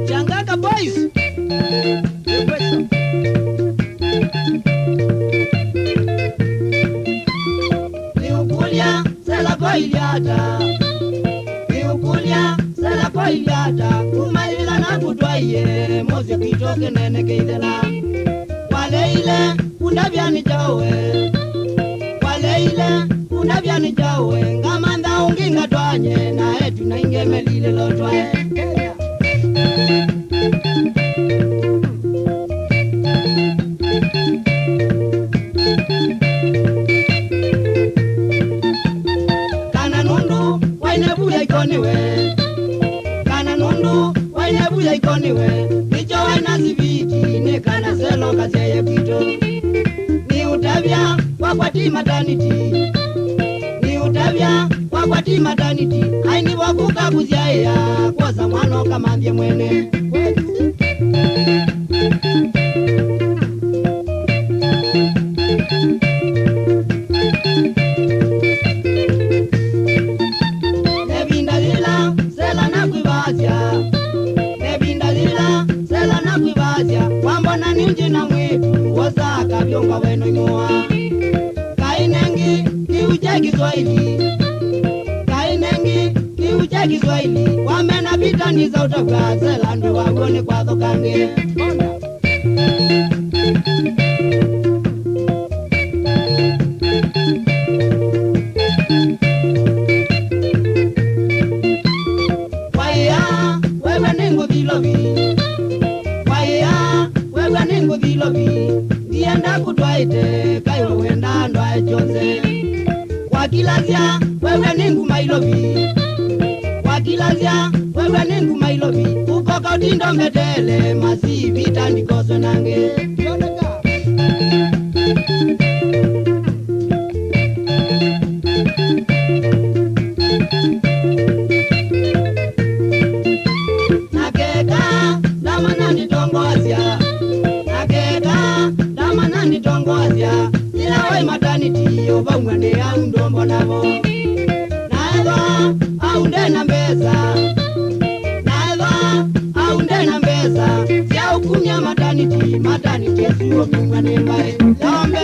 Changaka boys. Niukulia sela koiliata. Niukulia sela koiliata. Kumaila na kutwaye mozi kitoke nene keidela. Wale ile undavyani jawe. Wale ile undavyani jawe. Ngamanda unginga twanye na etu na ingemelile lotwaye. Kana nundu wainebuya ikoniwe. Kana nundu wainebuya ikoniwe. Nicho waina zibiti ne kana selo kaseye pito. Ni utavya wakwati maternity. Ni utavya wakwati maternity. Aini wakuka kuziaya kosa mwano kama mbye mwene. Nebindalila sela na kuibazia. Nebindalila sela na kuibazia. Wambona ni mjina mwetu wosaka vyonga weno nyua. Kainengi kiuje Kiswahili. Kainengi kiuje Kiswahili. Wamena pitani za utafika sela ndo wagone kwa thokange. Waya wewe nengo dilovi. Waya wewe nengo dilovi. Dienda kutwaite kayo wenda ndo jonze. Wakilazia wewe nengo mailovi. Wakilazia wewe nengo mailovi. Uko kautindo metele masi vita ndikoso nange. Nakeka damana nitongozia. Nakeka damana nitongozia. Ila wai maternity obamwene ya ndombo nabo. Naedwa aunde na mbeza. Naedwa aunde na mbeza. Sia ukunya maternity. Maternity suo kumwane mbae. Lombe